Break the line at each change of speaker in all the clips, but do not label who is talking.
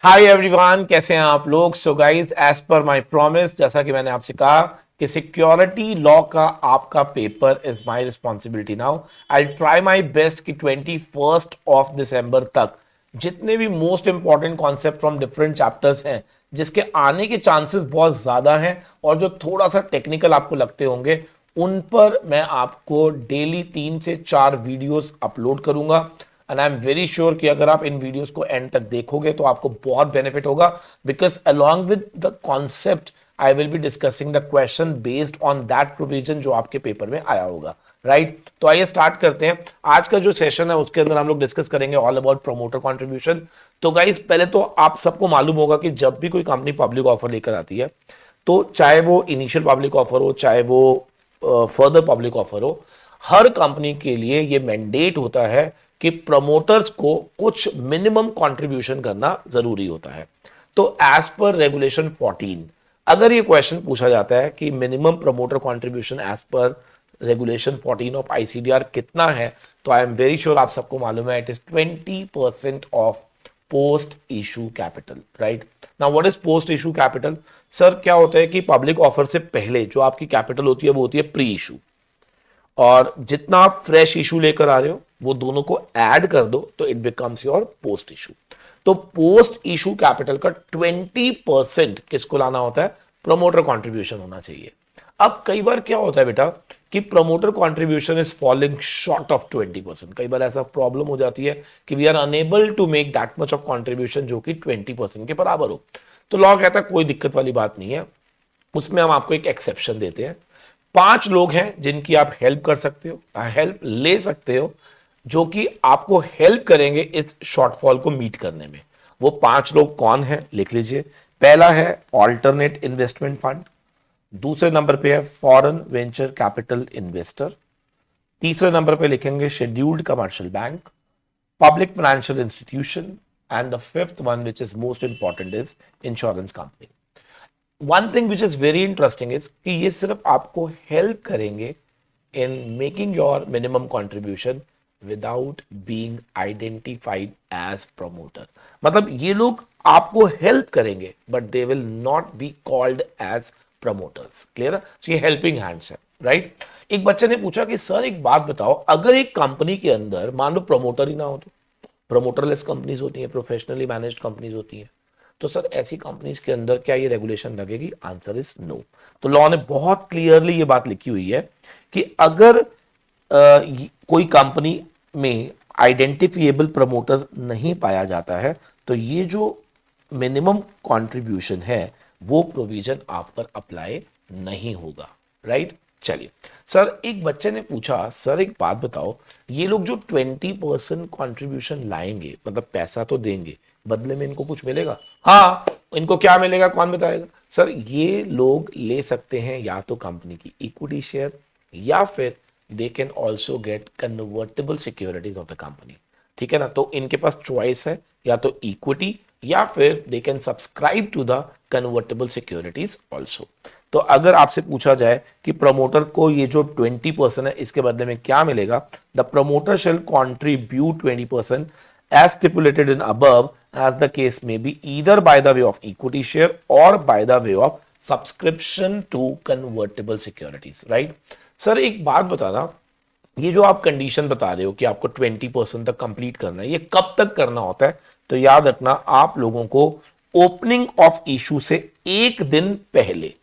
Hi everyone, कैसे हैं आप लोग। So guys, as per my promise, जैसा कि मैंने आपसे कहा कि सिक्योरिटी लॉ का आपका paper is my responsibility now. I try my best कि 21 दिसंबर तक जितने भी most important concept from different chapters हैं जिसके आने के चांसेस बहुत ज्यादा हैं और जो थोड़ा सा टेक्निकल आपको लगते होंगे, उन पर मैं आपको डेली 3 से 4 वीडियोस अपलोड करूंगा। And I am very sure कि अगर आप इन वीडियोस को एंड तक देखोगे तो आपको बहुत बेनिफिट होगा, because along with the concept I will be discussing the question based on that provision जो आपके पेपर में आया होगा। राइट, तो आइए स्टार्ट करते हैं। आज का जो सेशन है उसके अंदर हम लोग डिस्कस करेंगे ऑल अबाउट प्रमोटर कंट्रीब्यूशन। तो गाइस, पहले तो आप सबको मालूम होगा कि जब भी कोई कंपनी पब्लिक ऑफर लेकर आती है, तो चाहे वो इनिशियल पब्लिक ऑफर हो, चाहे वो फर्दर पब्लिक ऑफर हो, हर कंपनी के लिए ये मैंडेट होता है कि प्रमोटर्स को कुछ मिनिमम कंट्रीब्यूशन करना जरूरी होता है। तो एज पर रेगुलेशन 14, अगर ये क्वेश्चन पूछा जाता है कि minimum promoter contribution as per regulation 14 of ICDR कितना है, तो आई एम वेरी श्योर आप सबको मालूम है, it is 20% of post issue capital. Right, now what is post issue capital? Sir, क्या होता है कि पब्लिक ऑफर से पहले जो आपकी कैपिटल होती है वो होती है प्री इशू, और जितना आप फ्रेश इशू लेकर आ रहे हो वो दोनों को ऐड कर दो तो it becomes your post issue. तो पोस्ट इशू कैपिटल का 20% किसको लाना होता है? प्रमोटर कंट्रीब्यूशन होना चाहिए। अब कई बार क्या होता है बेटा कि promoter contribution is falling short of 20%। कई बार ऐसा प्रॉब्लम हो जाती है कि we are unable to make that much of contribution जो कि 20% के बराबर हो। तो लॉ कहता है कोई दिक्कत वाली बात नहीं है, उसमें हम आपको एक एक्सेप्शन देते हैं। 5 लोग हैं जिनकी आप हेल्प कर सकते हो, हेल्प ले सकते हो, जो कि आपको हेल्प करेंगे इस शॉर्टफॉल को मीट करने में। वो 5 लोग कौन है, लिख लीजिए। पहला है ऑल्टरनेट इन्वेस्टमेंट फंड, दूसरे नंबर पे है फॉरेन वेंचर कैपिटल इन्वेस्टर, तीसरे नंबर पे लिखेंगे scheduled commercial bank, public financial institution, and the fifth one which is most important is insurance company. One thing which is very interesting is कि ये सिर्फ आपको हेल्प करेंगे in making your minimum contribution without being identified as promoter. मतलब ये लोग आपको help करेंगे but they will not be called as promoters. Clear है? ये हेल्पिंग हैंड्स है। राइट, एक बच्चे ने पूछा कि सर एक बात बताओ, अगर एक कंपनी के अंदर मान लो प्रमोटर ही ना हो तो? प्रमोटरलेस कंपनीज होती हैं, प्रोफेशनली मैनेज्ड कंपनीज होती हैं। तो सर ऐसी कंपनीज के अंदर क्या ये रेगुलेशन लगेगी? Answer is no. तो लॉ ने बहुत क्लियरली ये बात लिखी हुई है कि अगर कोई कंपनी में आइडेंटिफिएबल प्रमोटर नहीं पाया जाता है तो ये जो मिनिमम कंट्रीब्यूशन है वो प्रोविजन आप पर अप्लाई नहीं होगा। राइट, चलिए। सर एक बच्चे ने पूछा, सर एक बात बताओ, ये लोग जो 20% कंट्रीब्यूशन लाएंगे, मतलब पैसा तो देंगे, बदले में इनको कुछ मिलेगा? हाँ, इनको क्या मिलेगा, कौन बताएगा? सर ये लोग ले सकते हैं या तो कंपनी की इक्विटी शेयर, या फिर they can also get convertible securities of the company. ठीक है ना? तो इनके पास चॉइस है, या तो इक्विटी या फिर they can subscribe to the convertible securities also. तो अगर आपसे पूछा जाए कि प्रमोटर को ये जो 20% है इसके बदले में क्या मिलेगा, the promoter shall contribute 20% as stipulated in above, as the case may be, either by the way of equity share or by the way of subscription to convertible securities. Right? Sir एक बात बताना, ये जो आप condition बता रहे हो कि आपको 20% तक कंप्लीट करना है, ये कब तक करना होता है? तो याद रखना, आप लोगों को ओपनिंग ऑफ इशू से एक दिन पहले,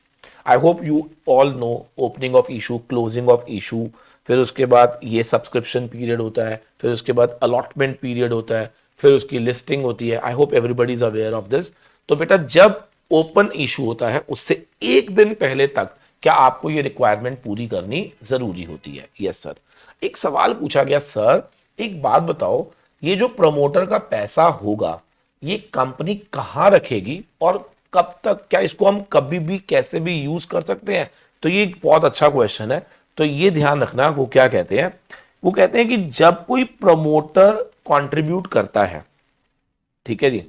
I hope you all know opening of issue, closing of issue, फिर उसके बाद ये सब्सक्रिप्शन पीरियड होता है, फिर उसके बाद अलॉटमेंट पीरियड होता है, फिर उसकी लिस्टिंग होती है। I hope everybody is aware of this. तो बेटा जब ओपन इशू होता है उससे एक दिन पहले तक क्या आपको ये रिक्वायरमेंट पूरी करनी जरूरी होती है? Yes sir. एक सवाल पूछा गया, सर एक बात बताओ, ये जो प्रमोटर का पैसा होगा ये कंपनी कहां रखेगी और कब तक? क्या इसको हम कभी भी कैसे भी यूज कर सकते हैं? तो ये एक बहुत अच्छा क्वेश्चन है। तो ये ध्यान रखना, वो क्या कहते हैं, वो कहते हैं कि जब कोई प्रमोटर कंट्रीब्यूट करता है, ठीक है जी,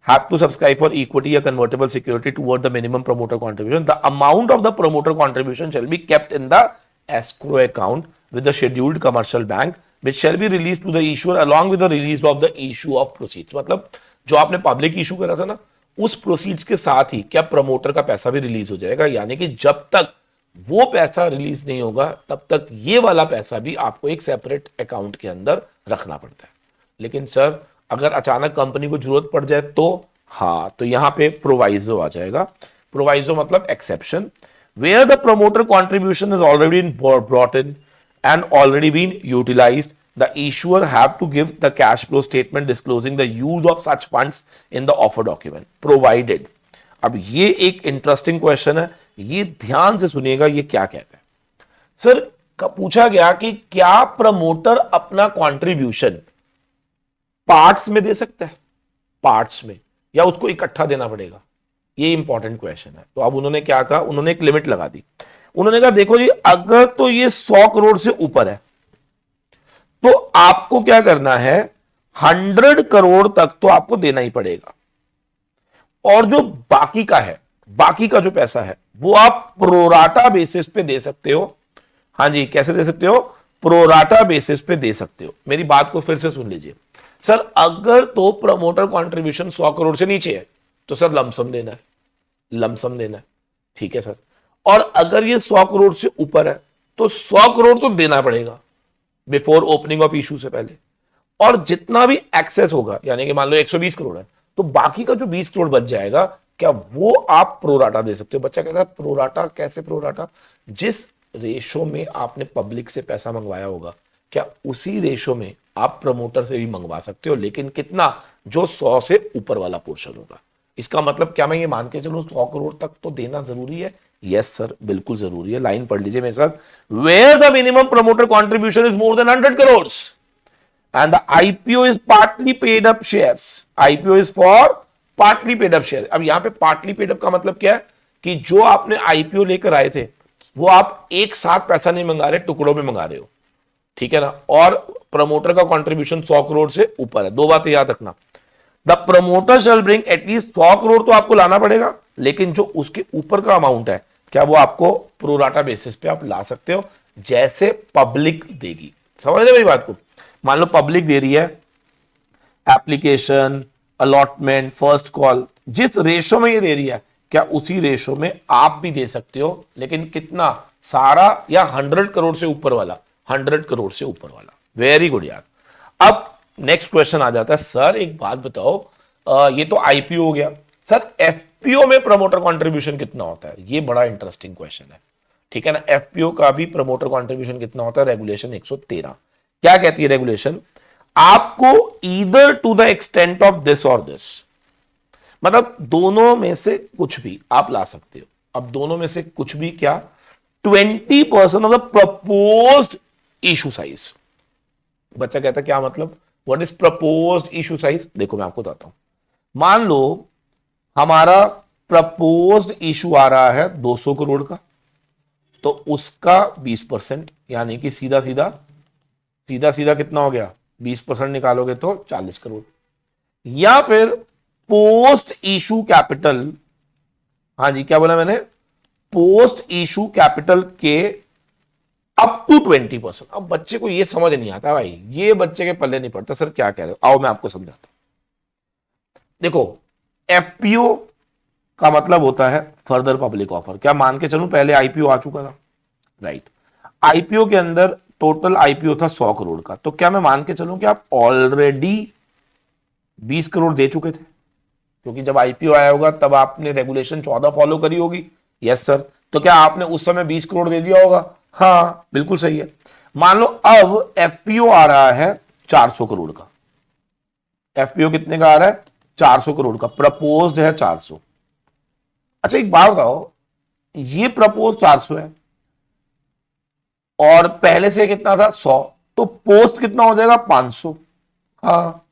have to subscribe for equity or convertible security toward the minimum promoter contribution, the amount of the promoter contribution shall be kept in the escrow account with the scheduled commercial bank which shall be released to the issuer along with the release of the issue of proceeds। मतलब जो आपने public issue करा था ना, उस proceeds के साथ ही क्या प्रमोटर का पैसा भी रिलीज हो जाएगा, यानी कि जब तक वो पैसा रिलीज नहीं होगा तब तक ये वाला पैसा भी आपको एक सेपरेट अकाउंट के अंदर रखना पड़ता है। लेकिन सर अगर अचानक कंपनी को जरूरत पड़ जाए तो, हाँ, तो यहां पे प्रोवाइजो आ जाएगा। प्रोवाइजो मतलब exception, where the promoter contribution is already brought in and already been utilized, the issuer have to give the cash flow statement disclosing the use of such funds in the offer document provided। अब ये एक interesting question है, ये ध्यान से सुनिएगा, ये क्या कहता है। सर पूछा गया कि क्या प्रमोटर अपना कंट्रीब्यूशन पार्ट्स में दे सकता है, पार्ट्स में, या उसको इकट्ठा देना पड़ेगा, ये इंपॉर्टेंट क्वेश्चन है। तो अब उन्होंने क्या कहा, उन्होंने एक लिमिट लगा दी। उन्होंने कहा देखो जी, अगर तो ये 100 करोड़ से ऊपर है तो आपको क्या करना है, 100 करोड़ तक तो आपको देना ही पड़ेगा, और जो बाकी का है, बाकी का जो पैसा है वो आप प्रोराटा बेसिस पे दे सकते हो। हां जी, कैसे दे सकते हो, प्रोराटा बेसिस पे दे सकते हो। मेरी बात को फिर से सुन लीजिए। सर अगर तो प्रमोटर कंट्रीब्यूशन 100 करोड़ से नीचे है तो सर लमसम देना है, लमसम देना है, ठीक है सर। और अगर ये 100 करोड़ से ऊपर है तो 100 करोड़ तो देना पड़ेगा बिफोर ओपनिंग ऑफ इशू से पहले, और जितना भी एक्सेस होगा, यानी कि मान लो 120 करोड़ है तो बाकी का जो 20 करोड़ बच जाएगा, क्या वो आप प्रोराटा दे सकते हो। बच्चा कहता है प्रोराटा कैसे, प्रोराटा जिस रेशो में आपने पब्लिक से पैसा मंगवाया होगा, क्या उसी रेशो में आप प्रमोटर से भी मंगवा सकते हो, लेकिन कितना, जो 100 से ऊपर वाला पोर्शन होगा। इसका मतलब क्या मैं ये मान के चलूं 100 करोड़ तक तो देना जरूरी है। यस सर, बिल्कुल जरूरी है। लाइन पढ़ लीजिए मेरे साथ, where the minimum promoter contribution is more than 100 crore and the IPO is partly paid up shares. IPO is for partly paid up share. अब यहां पे पार्टली पेड अप का मतलब क्या है कि जो आपने आईपीओ लेकर आए थे वो आप एक साथ पैसा नहीं मंगा रहे, टुकड़ों में मंगा रहे हो, ठीक है ना। और प्रमोटर का कॉन्ट्रीब्यूशन 100 करोड़ से ऊपर है। दो बातें याद रखना, the promoter shall bring at least 100 crore तो आपको लाना पड़ेगा, लेकिन जो उसके ऊपर का अमाउंट है क्या वो आपको प्रोराटा बेसिस पे आप ला सकते हो, जैसे पब्लिक देगी। समझ रहे मेरी बात को। मान लो पब्लिक दे रही है एप्लीकेशन, अलॉटमेंट, फर्स्ट कॉल, जिस रेशो में ये दे रही है क्या उसी रेशो में आप भी दे सकते हो, लेकिन कितना, सारा या 100 करोड़ से ऊपर वाला, 100 करोड़ से ऊपर वाला। वेरी गुड यार। अब नेक्स्ट क्वेश्चन आ जाता है, सर एक बात बताओ, ये तो आईपीओ हो गया, सर एफपीओ में प्रमोटर कंट्रीब्यूशन कितना होता है। ये बड़ा इंटरेस्टिंग क्वेश्चन है, ठीक है ना। एफपीओ का भी प्रमोटर कंट्रीब्यूशन कितना होता है, रेगुलेशन 113 क्या कहती है रेगुलेशन, आपको either to the extent of this और दिस, मतलब दोनों में से कुछ भी आप ला सकते हो। अब दोनों में से कुछ भी क्या, 20% of the proposed issue size. बच्चा कहता क्या मतलब, what is proposed issue size. देखो मैं आपको बताता हूं, मान लो हमारा प्रपोज्ड इशू आ रहा है 200 करोड़ का, तो उसका 20%, यानी कि सीधा सीधा कितना हो गया, 20% निकालोगे तो 40 करोड़। या फिर पोस्ट इशू कैपिटल, हाँ जी क्या बोला मैंने, पोस्ट इशू कैपिटल के अप टू 20%। अब बच्चे को ये समझ नहीं आता भाई, ये बच्चे के पल्ले नहीं पड़ता। सर क्या कह रहे हो, आओ मैं आपको समझाता हूं। देखो एफपीओ का मतलब होता है फर्दर पब्लिक ऑफर। क्या मान के चलूं पहले आईपीओ आ चुका था, राइट। आईपीओ के अंदर टोटल आईपीओ था 100 करोड़ का, तो क्या मैं मान के चलूं कि आप ऑलरेडी 20 करोड़ दे चुके थे, क्योंकि जब आईपीओ आया होगा तब आपने रेगुलेशन 14 फॉलो करी होगी। यस सर, तो क्या आपने उस समय 20 करोड़ दे दिया होगा, हाँ बिल्कुल सही है। मान लो अब एफपीओ आ रहा है 400 करोड़ का। एफपीओ कितने का आ रहा है, 400 करोड़ का, प्रपोज्ड है 400। अच्छा एक बात बताओ, ये प्रपोज 400 है और पहले से कितना था 100, तो पोस्ट कितना हो जाएगा 500। हाँ,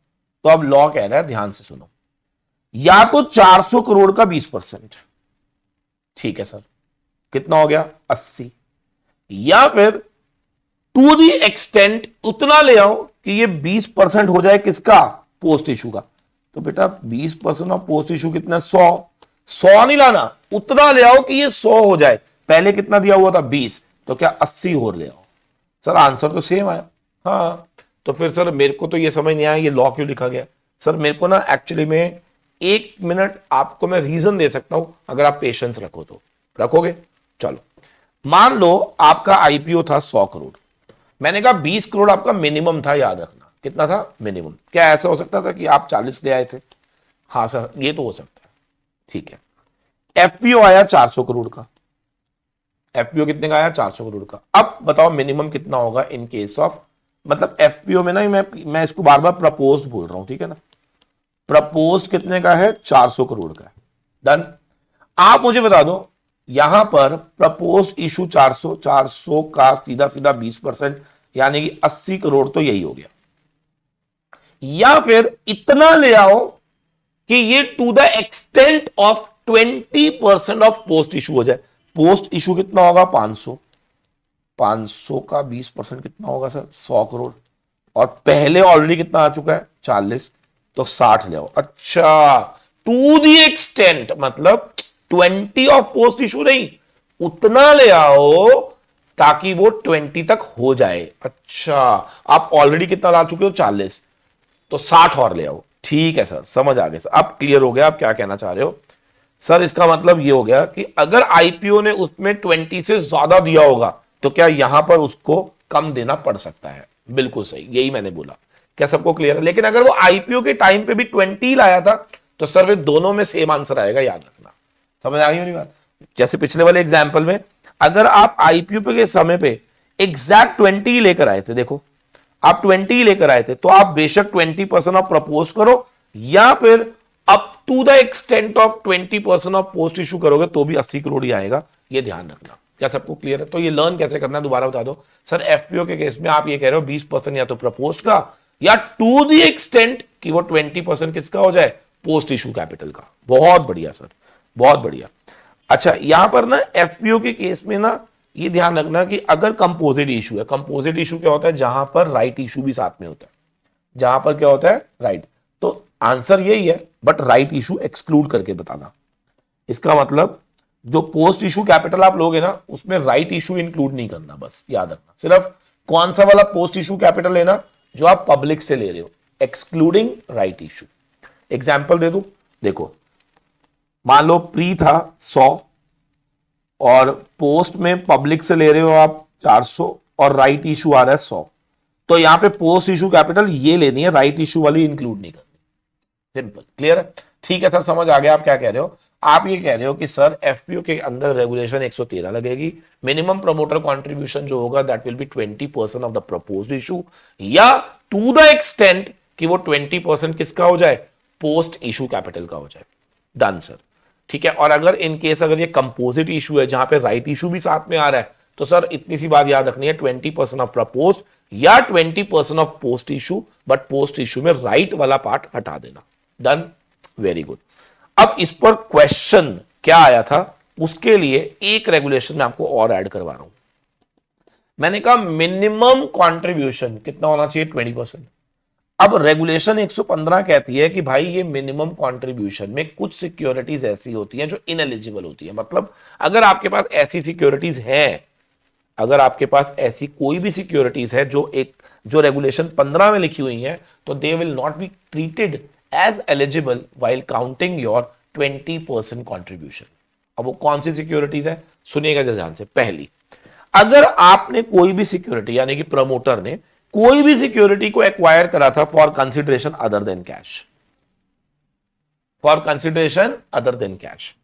तो अब लॉ कह रहा है, ध्यान से सुनो, या तो 400 करोड़ का 20%, ठीक है सर, कितना हो गया 80, या फिर टू दी एक्सटेंट उतना ले आओ कि ये 20% हो जाए किसका, पोस्ट इशू का। तो बेटा 20% ऑफ पोस्ट इशू कितना, 100 नहीं लाना, उतना ले आओ कि ये 100 हो जाए। पहले कितना दिया हुआ था 20, तो क्या 80 और ले आओ। सर आंसर तो सेम आया। हाँ, तो फिर सर मेरे को तो ये समझ नहीं आया ये लॉ क्यों लिखा गया। सर मेरे को ना एक्चुअली में 1 मिनट आपको मैं रीजन दे सकता हूं, अगर आप पेशेंस रखो तो। रखोगे? चलो, मान लो आपका आईपीओ था 100 करोड़, मैंने कहा 20 करोड़ आपका मिनिमम था, याद रखना। कितना था मिनिमम? क्या ऐसा हो सकता था कि आप 40 ले आए थे? हाँ सर, ये तो हो सकता है। ठीक है, एफपीओ आया 400 करोड़ का। एफपीओ कितने का आया? 400 करोड़ का। अब बताओ मिनिमम कितना होगा इन केस ऑफ, मतलब एफपीओ में ना, मैं इसको बार बार प्रपोज्ड बोल रहा हूं, ठीक है ना। प्रपोज्ड कितने का है? 400 करोड़ का है। डन। आप मुझे बता दो, यहां पर प्रपोज्ड इशू 400, 400 का सीधा सीधा 20%, यानी कि 80 करोड़ तो यही हो गया। या फिर इतना ले आओ कि ये to the extent of 20% of post issue हो जाए। पोस्ट इशू कितना होगा? 500। 500 का 20% कितना होगा सर? 100 करोड़। और पहले ऑलरेडी कितना आ चुका है? 40, तो 60 ले आओ। अच्छा, टू दी एक्सटेंट मतलब 20 ऑफ पोस्ट इशू नहीं, उतना ले आओ ताकि वो 20 तक हो जाए। अच्छा, आप ऑलरेडी कितना ला चुके हो? 40, तो 60 और ले आओ। ठीक है सर, समझ आ गया सर, अब क्लियर हो गया आप क्या कहना चाह रहे हो। सर इसका मतलब ये हो गया कि अगर आईपीओ ने उसमें 20 से ज्यादा दिया होगा तो क्या यहां पर उसको कम देना पड़ सकता है? बिल्कुल सही, यही मैंने बोला। क्या सबको क्लियर है? लेकिन अगर वो आईपीओ के टाइम पे भी 20 लाया था तो सर वे दोनों में सेम आंसर आएगा, याद रखना। समझ आ गई मेरी बात? जैसे पिछले वाले एग्जाम्पल में अगर आप आईपीओ के समय पे एग्जैक्ट 20 लेकर आए थे, देखो आप 20 लेकर आए थे, तो आप बेशक 20% ऑफ प्रपोज करो या फिर up to the extent of 20% of post issue करोगे तो भी 80 करोड़ ही आएगा, ये ध्यान रखना। क्या सबको क्लियर है? तो ये लर्न कैसे करना है दोबारा बता दो। सर एफपीओ के केस में आप ये कह रहे हो 20% या तो प्रपोज का या टू द एक्सटेंट कि वो 20% किसका हो जाए? पोस्ट इशू कैपिटल का। बहुत बढ़िया सर, बहुत बढ़िया। अच्छा, यहां पर ना एफपीओ के केस में ना ये ध्यान रखना कि अगर कंपोजिट इशू है, कंपोजिट इशू क्या होता है? जहां पर राइट इशू भी साथ में होता है। जहां पर क्या होता है? राइट। तो आंसर यही है, बट राइट इशू एक्सक्लूड करके बताना। इसका मतलब जो पोस्ट इशू कैपिटल आप लोगे ना, उसमें राइट इशू इंक्लूड नहीं करना, बस याद रखना। सिर्फ कौन सा वाला पोस्ट इशू कैपिटल लेना? जो आप पब्लिक से ले रहे हो, एक्सक्लूडिंग राइट इशू। एग्जाम्पल दे दूं, देखो मान लो प्री था 100 और पोस्ट में पब्लिक से ले रहे हो आप 400 और राइट इशू आ रहा है 100, तो यहां पे पोस्ट इशू कैपिटल ये लेनी है, राइट इशू वाली इंक्लूड नहीं करनी। सिंपल, क्लियर है? ठीक है सर, समझ आ गया आप क्या कह रहे हो। आप ये कह रहे हो कि सर एफपीओ के अंदर रेगुलेशन 113 लगेगी, मिनिमम प्रमोटर कंट्रीब्यूशन जो होगा that will be 20% of the proposed issue, या टू द एक्सटेंट कि वो 20% किसका हो जाए? पोस्ट इशू कैपिटल का हो जाए। डन सर, ठीक है। और अगर इन केस अगर ये कंपोजिट इशू है जहां पे राइट इशू भी साथ में आ रहा है, तो सर इतनी सी बात याद रखनी है, 20% ऑफ प्रपोज्ड या 20% of post issue, but post issue में राइट वाला पार्ट हटा देना। Done, very good. अब इस पर क्वेश्चन क्या आया था, उसके लिए एक रेगुलेशन मैं आपको और ऐड करवा रहा हूं। मैंने कहा मिनिमम कंट्रीब्यूशन कितना होना चाहिए? 20%। अब रेगुलेशन 115 कहती है कि भाई ये मिनिमम कंट्रीब्यूशन में कुछ सिक्योरिटीज ऐसी होती हैं जो इनएलिजिबल होती है। मतलब अगर आपके पास ऐसी सिक्योरिटीज हैं, अगर आपके पास ऐसी कोई भी सिक्योरिटीज है जो रेगुलेशन 15 में लिखी हुई है, तो they will not be treated as eligible while counting your 20% contribution. अब वो कौन सी सिक्योरिटीज है, सुनिएगा ध्यान से। पहली, अगर आपने कोई भी सिक्योरिटी यानी कि प्रमोटर ने कोई भी सिक्योरिटी को एक्वायर करा था for consideration other than cash, for consideration other than cash,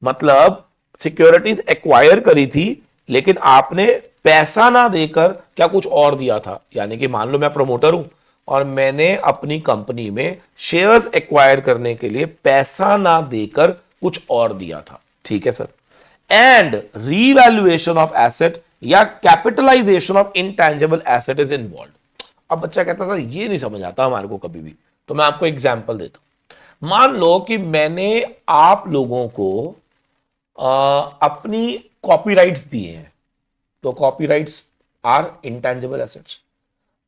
मतलब सिक्योरिटीज एक्वायर करी थी लेकिन आपने पैसा ना देकर क्या कुछ और दिया था। यानी कि मान लो मैं प्रमोटर हूं और मैंने अपनी कंपनी में शेयर्स एक्वायर करने के लिए पैसा ना देकर कुछ और दिया था, ठीक है sir. And revaluation of asset या capitalisation of intangible asset is involve. अब बच्चा कहता सर ये नहीं समझ आता हमारे को कभी भी, तो मैं आपको एग्जांपल देता हूं। मान लो कि मैंने आप लोगों को अपनी कॉपीराइट्स दिए हैं, तो कॉपीराइट्स आर इंटैंजिबल एसेट्स,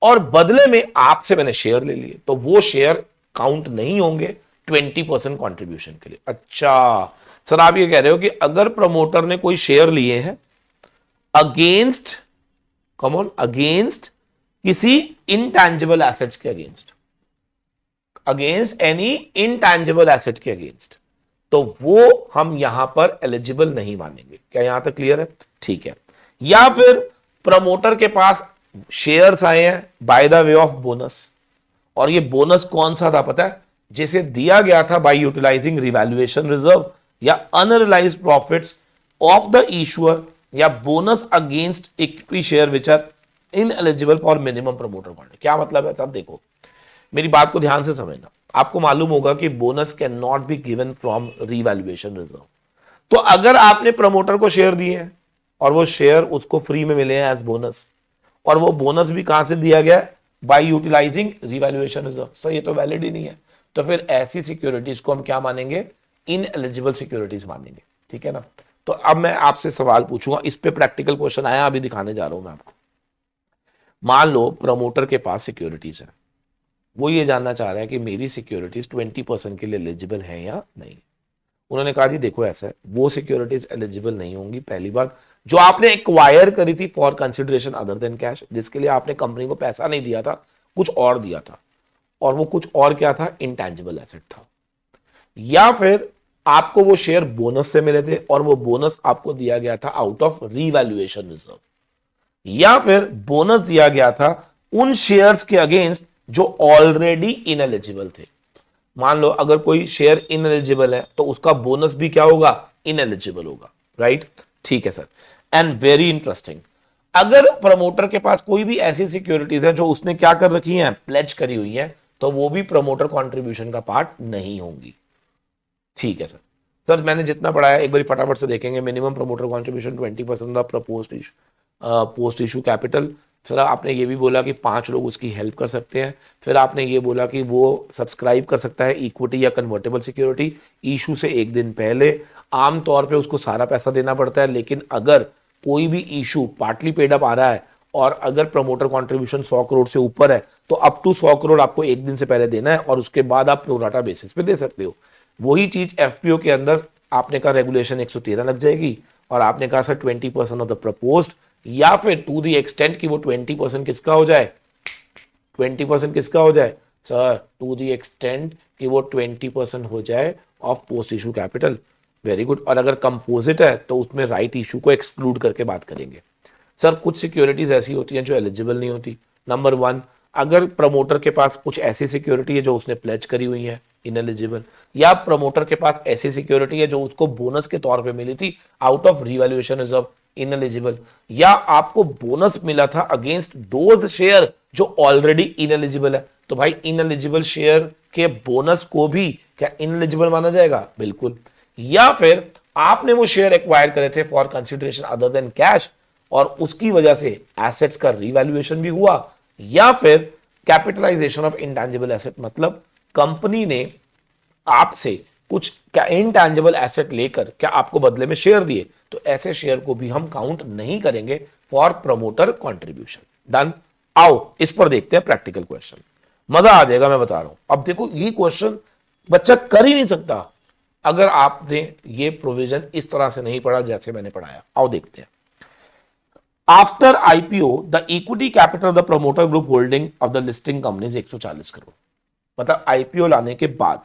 और बदले में आपसे मैंने शेयर ले लिए, तो वो शेयर काउंट नहीं होंगे 20% कंट्रीब्यूशन के लिए। अच्छा सर, आप ये कह रहे हो कि अगर प्रमोटर ने कोई शेयर लिए हैं अगेंस्ट, कम ऑन, अगेंस्ट किसी इनटैंजिबल एसेट्स के against, against any intangible asset के अगेंस्ट, तो वो हम यहां पर एलिजिबल नहीं मानेंगे। क्या यहां तक क्लियर है? ठीक है। या फिर प्रमोटर के पास शेयर्स आए हैं by the way of bonus, और ये बोनस कौन सा था पता है? जिसे दिया गया था बाय यूटिलाइजिंग रिवैल्यूएशन रिजर्व या unrealised profits of the issuer, या bonus against equity share which are ineligible for minimum promoter quantity. क्या मतलब है? सब देखो, मेरी बात को ध्यान से समझना। आपको मालूम होगा कि bonus can not be given from revaluation reserve. तो अगर आपने प्रमोटर को शेयर दिए हैं और वो शेयर उसको फ्री में मिले हैं एज बोनस, और वो बोनस भी कहां से दिया गया? By utilising revaluation reserve, sir ये तो वैलिड ही नहीं है। तो फिर ऐसी सिक्योरिटीज को हम क्या मानेंगे? इनएलिजिबल सिक्योरिटीज मानेंगे। ठीक है ना? तो अब मैं आपसे सवाल पूछूंगा, इस पे प्रैक्टिकल क्वेश्चन आया, अभी दिखाने जा रहा हूं मैं आपको। मान लो प्रमोटर के पास सिक्योरिटीज है, वो ये जानना चाह रहा है कि मेरी सिक्योरिटीज 20% के लिए एलिजिबल है या नहीं। उन्होंने कहा जी देखो ऐसा है, वो सिक्योरिटीज एलिजिबल नहीं होंगी। पहली बात, जो आपने एक्वायर करी थी for consideration other than cash, जिसके लिए आपने कंपनी को पैसा नहीं दिया था, कुछ और दिया था, और वो कुछ और क्या था? इंटैंजिबल एसेट था। या फिर आपको वो शेयर बोनस से मिले थे और वो बोनस आपको दिया गया था आउट ऑफ रीवैल्यूएशन रिजर्व, या फिर बोनस दिया गया था उन शेयर्स के अगेंस्ट जो ऑलरेडी इनएलिजिबल थे। मान लो अगर कोई शेयर इनएलिजिबल है तो उसका बोनस भी क्या होगा? इनएलिजिबल होगा, राइट? ठीक है सर। एंड वेरी इंटरेस्टिंग, अगर प्रमोटर के पास कोई भी ऐसी सिक्योरिटीज है जो उसने क्या कर रखी है? प्लेज करी हुई है, तो वो भी प्रमोटर कॉन्ट्रीब्यूशन का पार्ट नहीं होंगी। ठीक है सर। सर मैंने जितना पढ़ा है एक बार फटाफट से देखेंगे। Minimum promoter contribution 20% of proposed issue, post issue capital. Sir आपने ये भी बोला कि 5 लोग उसकी हेल्प कर सकते हैं। फिर आपने ये बोला कि वो सब्सक्राइब कर सकता है इक्विटी या कन्वर्टेबल सिक्योरिटी इशू से एक दिन पहले। आमतौर पे उसको सारा पैसा देना पड़ता है, लेकिन अगर कोई भी इशू पार्टली पेड अप आ रहा है और अगर प्रमोटर कॉन्ट्रीब्यूशन 100 करोड़ से ऊपर है तो अप टू 100 करोड़ आपको एक दिन से पहले देना है, और उसके बाद आप प्रोराटा बेसिस पे दे सकते हो। वही चीज एफपीओ के अंदर आपने कहा रेगुलेशन 113 लग जाएगी, और आपने कहा सर 20% ऑफ द प्रपोज्ड, या फिर टू द एक्सटेंट कि वो 20% किसका हो जाए? 20% किसका हो जाए सर? टू द एक्सटेंट कि वो 20% हो जाए of post issue capital. Very good. और अगर कंपोजिट है तो उसमें राइट इशू को एक्सक्लूड करके बात करेंगे। सर कुछ सिक्योरिटीज ऐसी होती हैं जो एलिजिबल नहीं होती। नंबर 1, अगर प्रमोटर के पास कुछ ऐसी सिक्योरिटी है जो उसने प्लेज करी हुई है, इनएलिजिबल। या प्रमोटर के पास ऐसी सिक्योरिटी है जो उसको बोनस के तौर पे मिली थी out of revaluation reserve, ineligible. या आपको बोनस मिला था अगेंस्ट दोज शेयर जो ऑलरेडी इनएलिजिबल है, तो भाई इनएलिजिबल शेयर के बोनस को भी क्या इनएलिजिबल माना जाएगा? बिल्कुल। या फिर आपने वो शेयर एक्वायर करे थे for consideration other than cash, और उसकी वजह से एसेट्स का रिवैल्यूएशन भी हुआ। या फिर कैपिटलाइजेशन ऑफ इंटैंजिबल एसेट, मतलब कंपनी ने आपसे कुछ क्या इंटैंजिबल एसेट लेकर क्या आपको बदले में शेयर दिए, तो ऐसे शेयर को भी हम काउंट नहीं करेंगे फॉर प्रमोटर कंट्रीब्यूशन। डन। आओ इस पर देखते हैं प्रैक्टिकल क्वेश्चन, मजा आ जाएगा, मैं बता रहा हूं। अब देखो ये क्वेश्चन बच्चा कर ही नहीं सकता अगर आपने ये प्रोविजन इस तरह से नहीं पढ़ा जैसे मैंने पढ़ाया। आओ देखते हैं। After IPO the equity capital of the promoter group holding of the listing companies 140 crore. मतलब आईपीओ लाने के बाद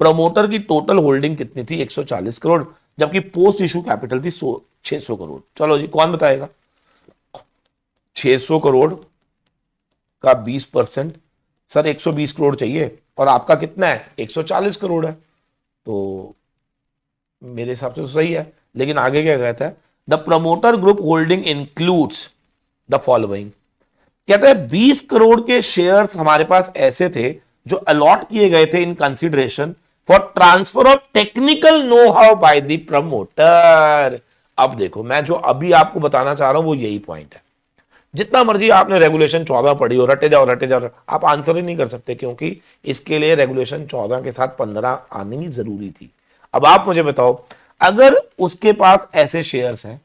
प्रमोटर की टोटल होल्डिंग कितनी थी? 140 करोड़, जबकि पोस्ट इशू कैपिटल थी 600 करोड़। चलो जी कौन बताएगा? 600 करोड़ का 20%, सर 120 करोड़ चाहिए, और आपका कितना है? 140 करोड़ है, तो मेरे हिसाब से तो सही है। लेकिन आगे क्या कहता है? The promoter group holding includes the following. कहता है 20 करोड़ के शेयर्स हमारे पास ऐसे थे जो अलॉट किए गए थे in consideration for transfer of technical know how by the promoter. अब देखो मैं जो अभी आपको बताना चाह रहा हूं वो यही पॉइंट है। जितना मर्जी आपने रेगुलेशन 14 पढ़ी हो, रटे जाओ, आप आंसर ही नहीं कर सकते, क्योंकि इसके लिए रेगुलेशन 14 के साथ 15 आनी जरूरी थी। अब आप मुझे बताओ, अगर उसके पास ऐसे शेयर्स हैं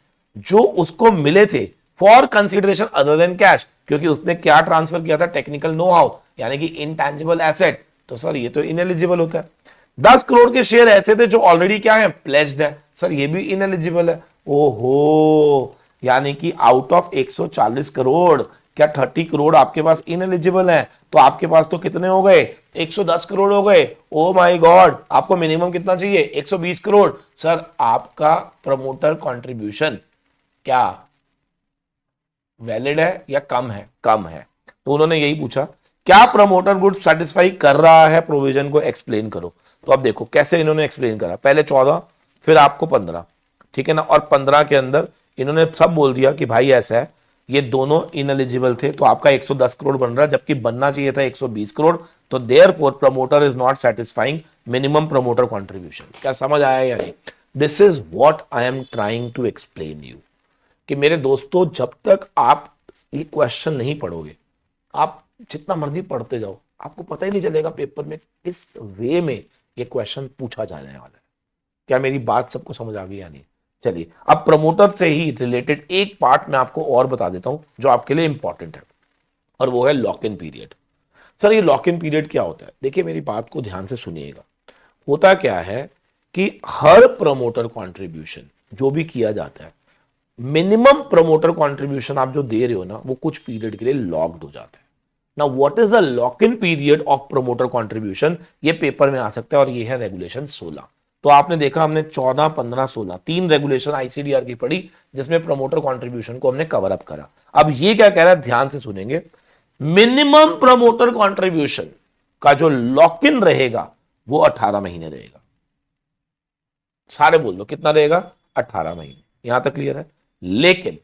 जो उसको मिले थे for consideration other than cash, क्योंकि उसने क्या ट्रांसफर किया था? टेक्निकल नो हाउ, यानी कि इनटैंजिबल एसेट, तो सर ये तो इनएलिजिबल होता है। 10 करोड़ के शेयर ऐसे थे जो ऑलरेडी क्या है? प्लेज्ड है, सर ये भी इनएलिजिबल है। ओहो, यानी कि आउट ऑफ 140 करोड़ क्या 30 करोड़ आपके पास इनएलिजिबल हैं? तो आपके पास तो कितने हो गए, 110 करोड़ हो गए। ओ माय गॉड, आपको मिनिमम कितना चाहिए, 120 करोड़। सर आपका प्रमोटर कंट्रीब्यूशन क्या वैलिड है या कम है? कम है। तो उन्होंने यही पूछा, क्या प्रमोटर गुड सेटिस्फाई कर रहा है प्रोविजन को, एक्सप्लेन करो। तो अब देखो कैसे इन्होंने एक्सप्लेन करा, पहले 14 फिर आपको 15, ठीक है ना, और 15 के अंदर इन्होंने सब बोल दिया कि भाई ऐसा है, ये दोनों इनएलिजिबल थे तो आपका 110 करोड़ बन रहा है, जबकि बनना चाहिए था 120 करोड़। तो therefore promoter is not satisfying minimum promoter contribution. क्या समझ आया या नहीं? This is what I am trying to explain you, कि मेरे दोस्तों जब तक आप ये क्वेश्चन नहीं पढ़ोगे, आप जितना मर्जी पढ़ते जाओ, आपको पता ही नहीं चलेगा पेपर में किस वे में ये क्वेश्चन पूछा जाने वाला है। क्या मेरी बात सबको समझ आ गई या नहीं? चलिए अब प्रमोटर से ही रिलेटेड एक पार्ट मैं आपको और बता देता हूं जो आपके लिए इंपॉर्टेंट है, और वो है लॉक इन पीरियड। सर ये लॉक इन पीरियड क्या होता है? देखिए मेरी बात को ध्यान से सुनिएगा। होता क्या है कि हर प्रमोटर कंट्रीब्यूशन जो भी किया जाता है, मिनिमम प्रमोटर कंट्रीब्यूशन आप जो दे रहे हो ना, वो कुछ पीरियड के लिए लॉक्ड हो जाता है। Now what is the lock in period of promoter contribution, ये पेपर में आ सकता है, और ये है रेगुलेशन 16। तो आपने देखा हमने 14, 15, 16 तीन रेगुलेशन आईसीडीआर की पढ़ी, जिसमें प्रमोटर कंट्रीब्यूशन को हमने कवर अप करा। अब ये क्या कह रहा है, ध्यान से सुनेंगे। मिनिमम प्रमोटर कंट्रीब्यूशन का जो लॉक इन रहेगा वो 18 महीने रहेगा। सारे बोल दो कितना रहेगा, 18 महीने। यहां तक क्लियर है? लेकिन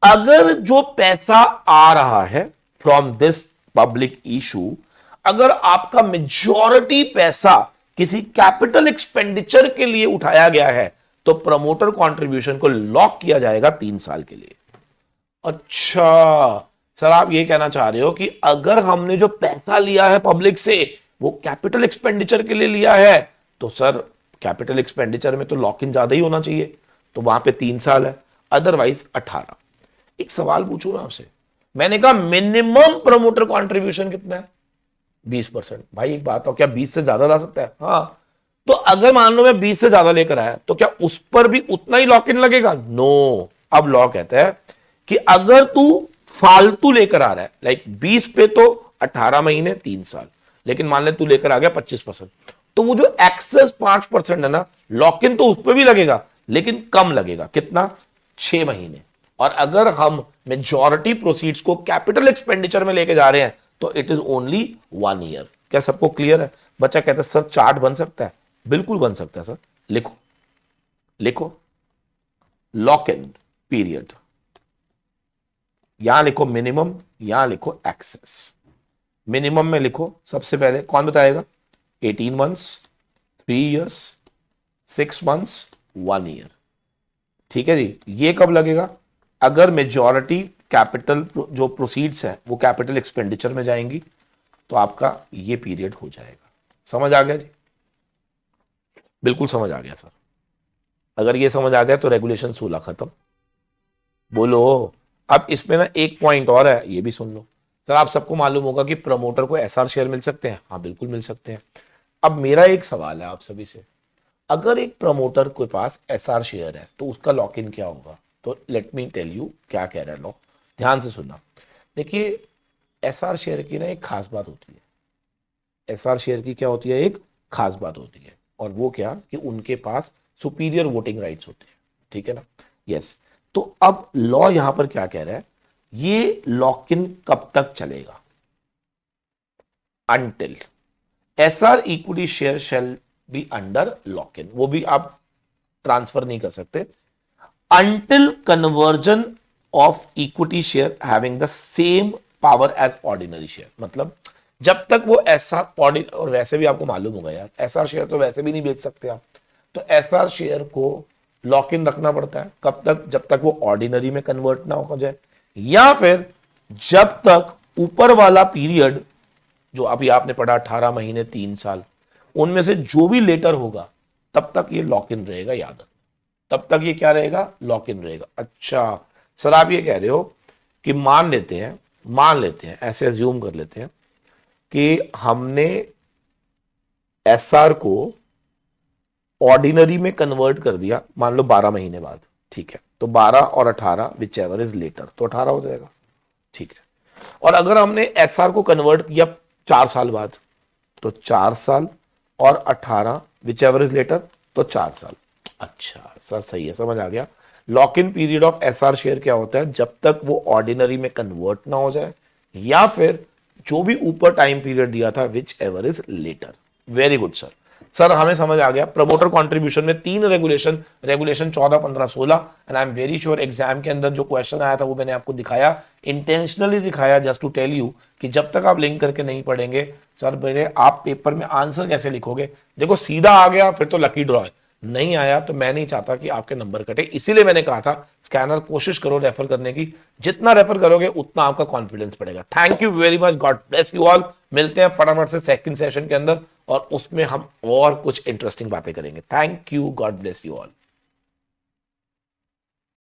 अगर जो पैसा आ रहा है फ्रॉम दिस पब्लिक इशू, अगर आपका मेजॉरिटी पैसा किसी कैपिटल एक्सपेंडिचर के लिए उठाया गया है, तो प्रमोटर कंट्रीब्यूशन को लॉक किया जाएगा 3 साल के लिए। अच्छा सर आप ये कहना चाह रहे हो कि अगर हमने जो पैसा लिया है पब्लिक से वो कैपिटल एक्सपेंडिचर के लिए लिया है, तो सर कैपिटल एक्सपेंडिचर में तो लॉक इन ज्यादा ही होना चाहिए, तो वहां पे 3 साल है, अदरवाइज 18। एक सवाल पूछू ना आपसे, मैंने कहा मिनिमम प्रमोटर कंट्रीब्यूशन कितना है, 20%। भाई एक बात हो, क्या 20 से ज्यादा ला सकता है? हाँ। तो अगर मान लो मैं 20 से ज्यादा लेकर आया, तो क्या उस पर भी उतना ही लॉक इन लगेगा? नो। अब लॉ कहता है कि अगर तू फालतू लेकर आ रहा है, लाइक 20 पे तो 18 महीने 3 साल, लेकिन मान ले तू लेकर आ गया 25%, तो वो जो एक्सेस 5% है ना, लॉक इन तो उस पर भी लगेगा, लेकिन कम लगेगा। कितना? 6 महीने। और अगर हम मेजॉरिटी प्रोसीड्स को कैपिटल एक्सपेंडिचर में लेके जा रहे हैं, तो इट इज ओनली 1 ईयर। क्या सबको क्लियर है? बच्चा कहता है सर चार्ट बन सकता है, बिल्कुल बन सकता है सर। लिखो लिखो, लॉक इन पीरियड, यहां लिखो मिनिमम, यहां लिखो एक्सेस। मिनिमम में लिखो सबसे पहले, कौन बताएगा? 18 मंथ्स, 3 इयर्स, 6 मंथ्स, 1 ईयर। ठीक है जी। ये कब लगेगा? अगर मेजॉरिटी कैपिटल जो प्रोसीड्स है वो कैपिटल एक्सपेंडिचर में जाएंगी, तो आपका ये पीरियड हो जाएगा। समझ आ गया जी? बिल्कुल समझ आ गया सर। अगर ये समझ आ गया तो रेगुलेशन 16 खत्म। बोलो। अब इसमें ना एक पॉइंट और है, ये भी सुन लो। सर आप सबको मालूम होगा कि प्रमोटर को एसआर शेयर मिल सकते हैं। हाँ बिल्कुल मिल सकते हैं। अब मेरा एक सवाल है आप सभी से, अगर एक प्रमोटर के पास एसआर शेयर है तो उसका लॉक इन क्या होगा? तो लेट मी टेल यू क्या कह रहा है लॉ, ध्यान से सुनना। देखिए एसआर शेयर की ना एक खास बात होती है। एसआर शेयर की क्या होती है? एक खास बात होती है, और वो क्या कि उनके पास सुपीरियर वोटिंग राइट्स होते हैं। ठीक है ना? यस। तो अब लॉ यहां पर क्या कह रहा है, ये लॉक इन कब तक चलेगा? Until SR equity share shall be under lock in, वो भी आप ट्रांसफर नहीं कर सकते, until conversion of equity share having the same power as ordinary share। मतलब जब तक वो एसआर, और वैसे भी आपको मालूम होगा यार, एसआर शेयर तो वैसे भी नहीं बेच सकते आप, तो एसआर शेयर को लॉक इन रखना पड़ता है। कब तक? जब तक वो ऑर्डिनरी में कन्वर्ट ना हो जाए, या फिर जब तक ऊपर वाला पीरियड जो अभी आपने पढ़ा 18 महीने 3 साल, उनमें से जो भी लेटर होगा तब तक ये लॉक इन रहेगा। याद रखना, तब तक ये क्या रहेगा? लॉक इन रहेगा। अच्छा सर आप ये कह रहे हो कि मान लेते हैं ऐसे अज्यूम कर लेते हैं कि हमने एसआर को ऑर्डिनरी में कन्वर्ट कर दिया, मान लो 12 महीने बाद। ठीक है, तो 12 और 18 विच एवर इज लेटर, तो 18 हो जाएगा। ठीक है, और अगर हमने एसआर को कन्वर्ट किया 4 साल बाद, तो 4 साल और 18 विच एवर इज लेटर, तो 4 साल। अच्छा सर सही है, समझ आ गया। Lock in period of SR share क्या होता है, जब तक वो ऑर्डिनरी में कन्वर्ट ना हो जाए, या फिर जो भी ऊपर टाइम पीरियड दिया था whichever is later. Very good sir. Sir हमें समझ आ गया प्रमोटर कंट्रीब्यूशन में 3 regulation, regulation 14, 15, 16, and I am very sure exam के अंदर जो क्वेश्चन आया था वो मैंने आपको दिखाया, इंटेंशनली दिखाया जस्ट टू टेल यू कि जब तक आप लिंक करके नहीं पढ़ेंगे सर मेरे, आप पेपर में आंसर कैसे लिखोगे। देखो सीधा आ गया फिर तो लकी ड्रॉ है, नहीं आया तो मैं नहीं चाहता कि आपके नंबर कटे, इसीलिए मैंने कहा था स्कैनर कोशिश करो रेफर करने की, जितना रेफर करोगे उतना आपका कॉन्फिडेंस बढ़ेगा। Thank you very much, God bless you all. मिलते हैं फटाफट से सेकंड सेशन के अंदर और उसमें हम और कुछ इंटरेस्टिंग बातें करेंगे। Thank you, God bless you all.